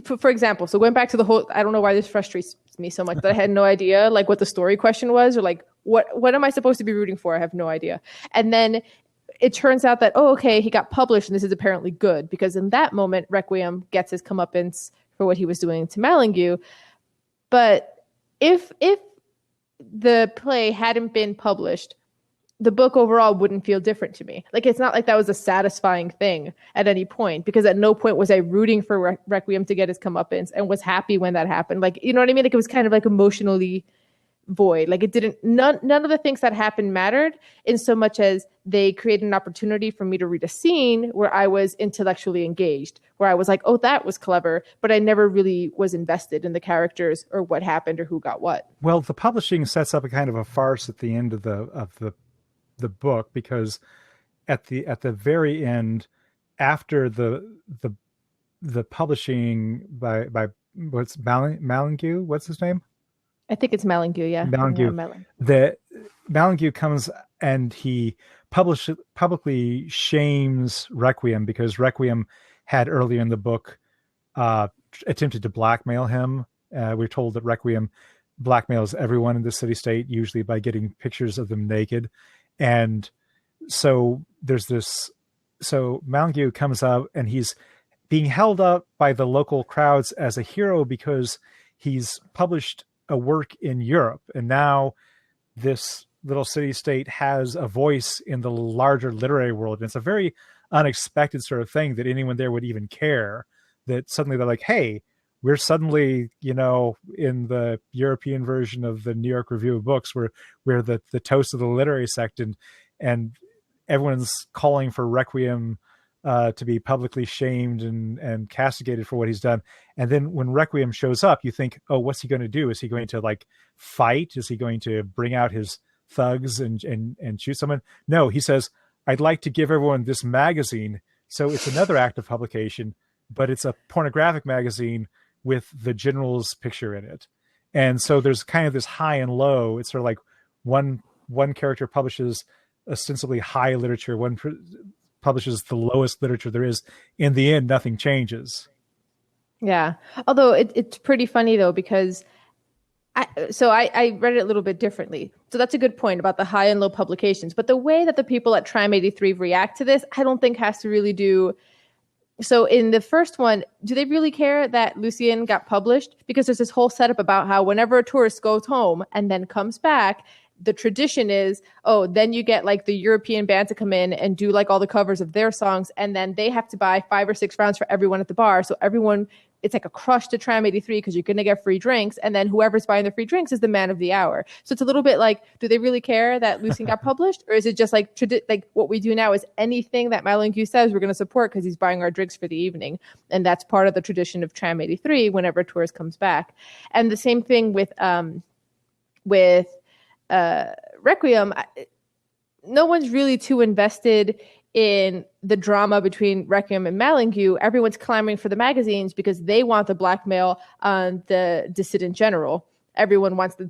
for example, so going back to the whole, I don't know why this frustrates me so much, but I had no idea like what the story question was, or like what am I supposed to be rooting for? I have no idea. And then it turns out that, oh, okay, he got published and this is apparently good, because in that moment, Requiem gets his comeuppance for what he was doing to Malingu. But if the play hadn't been published, the book overall wouldn't feel different to me. Like, it's not like that was a satisfying thing at any point, because at no point was I rooting for Requiem to get his comeuppance and was happy when that happened. Like, you know what I mean? Like, it was kind of like emotionally void. Like it didn't, none of the things that happened mattered in so much as they created an opportunity for me to read a scene where I was intellectually engaged, where I was like, oh, that was clever, but I never really was invested in the characters or what happened or who got what. Well, the publishing sets up a kind of a farce at the end of the book, because at the very end, after the publishing by what's Malingue, what's his name? I think it's Malingue, yeah. Malingue. The Malingue comes and he publicly shames Requiem because Requiem had earlier in the book attempted to blackmail him. We're told that Requiem blackmails everyone in the city-state, usually by getting pictures of them naked. And so there's this. So Malingue comes up and he's being held up by the local crowds as a hero because he's published a work in Europe, and now this little city-state has a voice in the larger literary world. And it's a very unexpected sort of thing that anyone there would even care, that suddenly they're like, hey, we're suddenly, in the European version of the New York Review of Books, we're the toast of the literary sect, and everyone's calling for Requiem to be publicly shamed and castigated for what he's done. And then when Requiem shows up, you think, oh, what's he going to do? Is he going to like fight? Is he going to bring out his thugs and shoot someone? No, he says, I'd like to give everyone this magazine. So it's another act of publication, but it's a pornographic magazine with the general's picture in it. And so there's kind of this high and low. It's sort of like one character publishes ostensibly high literature, one publishes the lowest literature there is. In the end, nothing changes. Yeah. Although it's pretty funny though, because I read it a little bit differently. So that's a good point about the high and low publications. But the way that the people at Tram 83 react to this, I don't think has to really do. So in the first one, do they really care that Lucien got published? Because there's this whole setup about how whenever a tourist goes home and then comes back, the tradition is, oh, then you get like the European band to come in and do like all the covers of their songs. And then they have to buy 5 or 6 rounds for everyone at the bar. So everyone, it's like a crush to Tram 83 because you're going to get free drinks. And then whoever's buying the free drinks is the man of the hour. So it's a little bit like, do they really care that Lucien got published? Or is it just like, like what we do now is anything that Malingue says we're going to support because he's buying our drinks for the evening. And that's part of the tradition of Tram 83 whenever a tourist comes back. And the same thing with Requiem. No one's really too invested in the drama between Requiem and Malingue. Everyone's clamoring for the magazines because they want the blackmail on the dissident general. Everyone wants the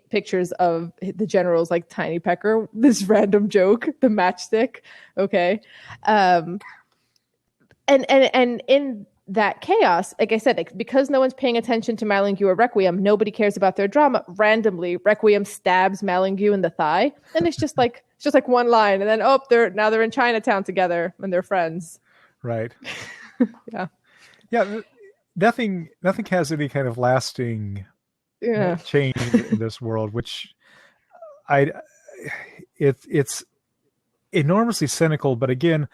pictures of the general's like tiny pecker, this random joke, the matchstick. Okay. And in that chaos, like I said, like, because no one's paying attention to Malingue or Requiem, nobody cares about their drama. Randomly, Requiem stabs Malingue in the thigh, and it's just like one line, and then they're in Chinatown together and they're friends. Right. Yeah. Nothing has any kind of lasting change in this world, which it's enormously cynical, but again,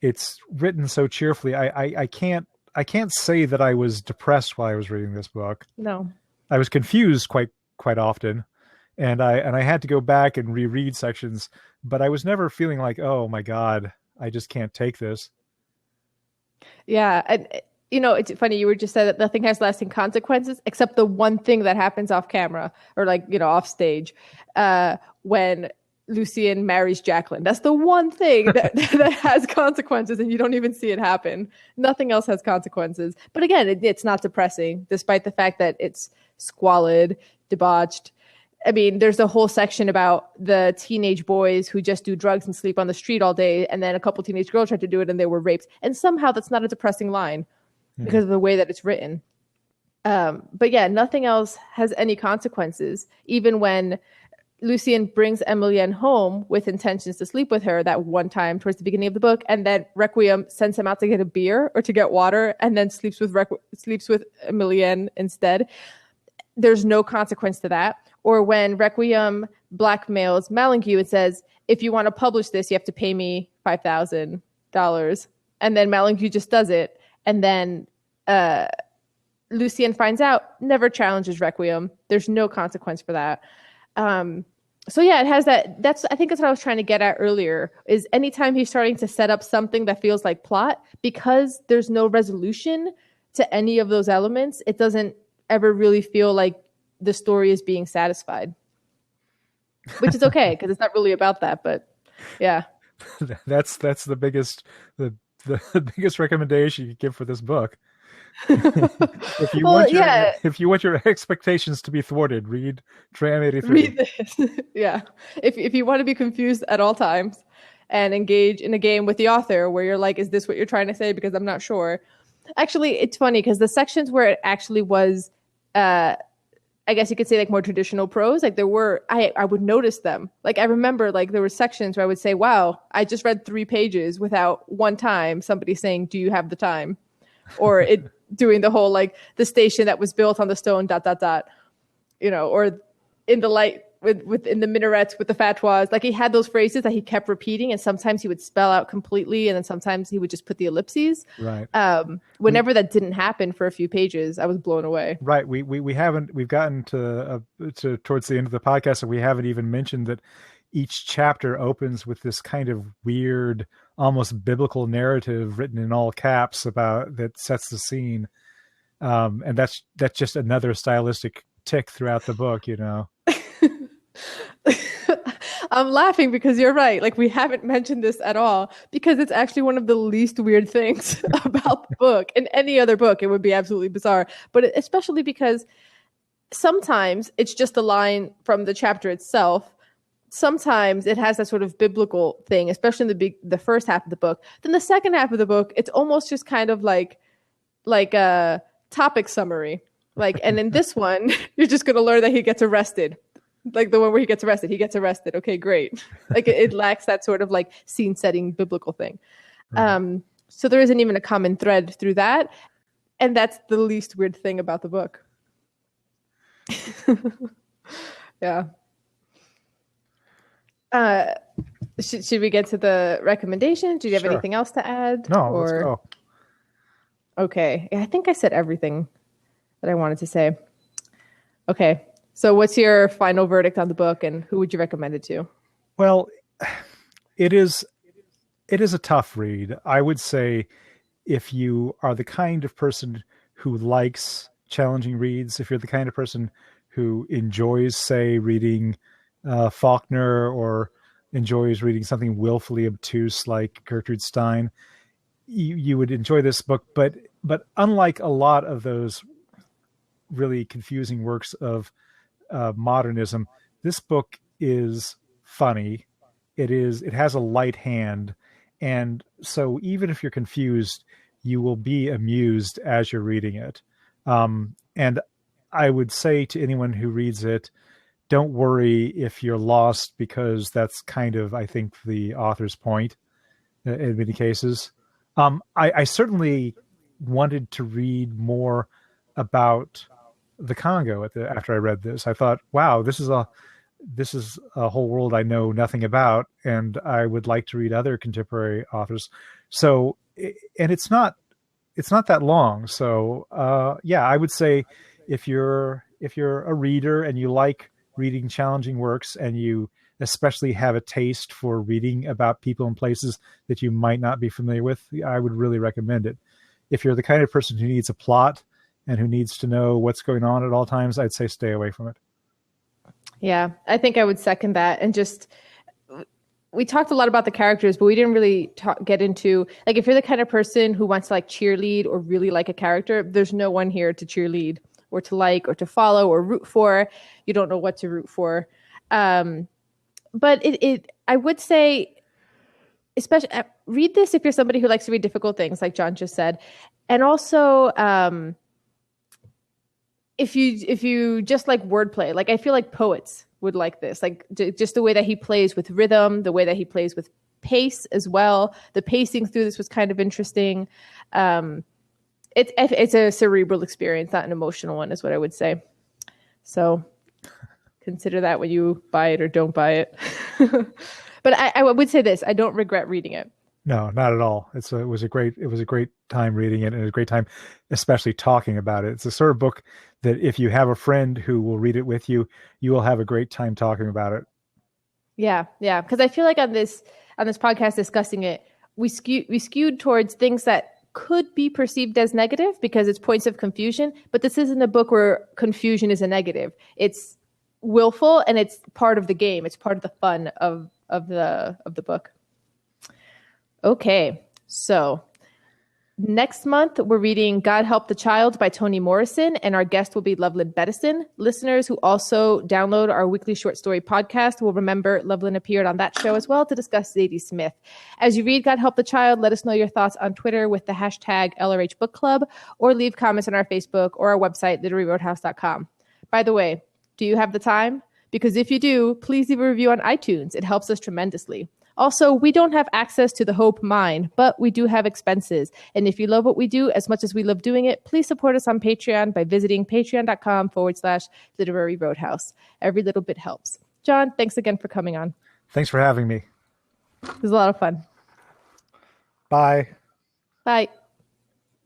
it's written so cheerfully. I can't say that I was depressed while I was reading this book. No, I was confused quite often, and I had to go back and reread sections, but I was never feeling like, oh my God, I just can't take this. Yeah, and it's funny. You were just said that nothing has lasting consequences except the one thing that happens off camera or off stage when Lucien marries Jacqueline. That's the one thing that has consequences, and you don't even see it happen. Nothing else has consequences. But again, it's not depressing, despite the fact that it's squalid, debauched. I mean, there's a whole section about the teenage boys who just do drugs and sleep on the street all day, and then a couple teenage girls tried to do it, and they were raped. And somehow that's not a depressing line because of the way that it's written. But yeah, nothing else has any consequences, even when Lucien brings Emilienne home with intentions to sleep with her that one time towards the beginning of the book, and then Requiem sends him out to get a beer or to get water, and then sleeps with Emilienne instead. There's no consequence to that. Or when Requiem blackmails Malingue and says, if you want to publish this, you have to pay me $5,000. And then Malingue just does it. And then Lucien finds out, never challenges Requiem. There's no consequence for that. So yeah, it has that. I think that's what I was trying to get at earlier, is anytime he's starting to set up something that feels like plot, because there's no resolution to any of those elements, it doesn't ever really feel like the story is being satisfied, which is okay because it's not really about that. But yeah, that's the biggest the biggest recommendation you could give for this book. If you if you want your expectations to be thwarted, read Tram 83. Read this. Yeah. If you want to be confused at all times and engage in a game with the author where you're like, is this what you're trying to say? Because I'm not sure. Actually, it's funny because the sections where it actually was, I guess you could say like more traditional prose, like there were, I would notice them. Like I remember like there were sections where I would say, wow, I just read 3 pages without one time somebody saying, do you have the time? Or it doing the whole like the station that was built on the stone ... you know, or in the light with in the minarets with the fatwas. Like he had those phrases that he kept repeating, and sometimes he would spell out completely, and then sometimes he would just put the ellipses. Right. Whenever that didn't happen for a few pages, I was blown away. Right. We've gotten to towards the end of the podcast, and we haven't even mentioned that each chapter opens with this kind of weird, almost biblical narrative written in all caps that sets the scene. And that's just another stylistic tick throughout the book, you know. I'm laughing because you're right. Like we haven't mentioned this at all because it's actually one of the least weird things about the book. In any other book, it would be absolutely bizarre. But especially because sometimes it's just a line from the chapter itself. Sometimes it has that sort of biblical thing, especially in the first half of the book. Then the second half of the book, it's almost just kind of like a topic summary. Like, and in this one, you're just going to learn that he gets arrested. Like the one where he gets arrested. Okay, great. Like it lacks that sort of like scene setting biblical thing. Right. So there isn't even a common thread through that. And that's the least weird thing about the book. Yeah. Should we get to the recommendations? Do you have anything else to add? No, let's go. Okay. Yeah, I think I said everything that I wanted to say. Okay. So what's your final verdict on the book, and who would you recommend it to? Well, it is a tough read. I would say if you are the kind of person who likes challenging reads, if you're the kind of person who enjoys, say, reading Faulkner, or enjoys reading something willfully obtuse like Gertrude Stein, you would enjoy this book. But unlike a lot of those really confusing works of modernism, this book is funny. It has a light hand, and so even if you're confused, you will be amused as you're reading it. And I would say to anyone who reads it, don't worry if you're lost, because that's kind of, I think, the author's point in many cases. I certainly wanted to read more about the Congo after I read this. I thought, wow, this is a whole world I know nothing about, and I would like to read other contemporary authors. So, and it's not that long. So, yeah, I would say if you're a reader and you like reading challenging works, and you especially have a taste for reading about people and places that you might not be familiar with, I would really recommend it. If you're the kind of person who needs a plot and who needs to know what's going on at all times, I'd say stay away from it. Yeah, I think I would second that. And just, we talked a lot about the characters, but we didn't really get into, like, if you're the kind of person who wants to like cheerlead or really like a character, there's no one here to cheerlead or to like or to follow or root for. You don't know what to root for. But I would say, especially read this if you're somebody who likes to read difficult things, like John just said. And also, if you just like wordplay, like I feel like poets would like this, like just the way that he plays with rhythm, the way that he plays with pace as well. The pacing through this was kind of interesting. It's a cerebral experience, not an emotional one, is what I would say. So consider that when you buy it or don't buy it. But I would say this, I don't regret reading it. No, not at all. It was a great time reading it, and a great time, especially talking about it. It's the sort of book that if you have a friend who will read it with you, you will have a great time talking about it. Yeah, yeah. Because I feel like on this podcast discussing it, we skewed towards things that could be perceived as negative because it's points of confusion. But this isn't a book where confusion is a negative. It's willful and it's part of the game. It's part of the fun of the book. Okay, so next month, we're reading God Help the Child by Toni Morrison, and our guest will be Loveland Beddison. Listeners who also download our weekly short story podcast will remember Loveland appeared on that show as well to discuss Zadie Smith. As you read God Help the Child, let us know your thoughts on Twitter with the hashtag LRH Book Club, or leave comments on our Facebook or our website, literaryroadhouse.com. By the way, do you have the time? Because if you do, please leave a review on iTunes. It helps us tremendously. Also, we don't have access to the Hope Mine, but we do have expenses. And if you love what we do as much as we love doing it, please support us on Patreon by visiting patreon.com/Literary Roadhouse. Every little bit helps. John, thanks again for coming on. Thanks for having me. It was a lot of fun. Bye. Bye.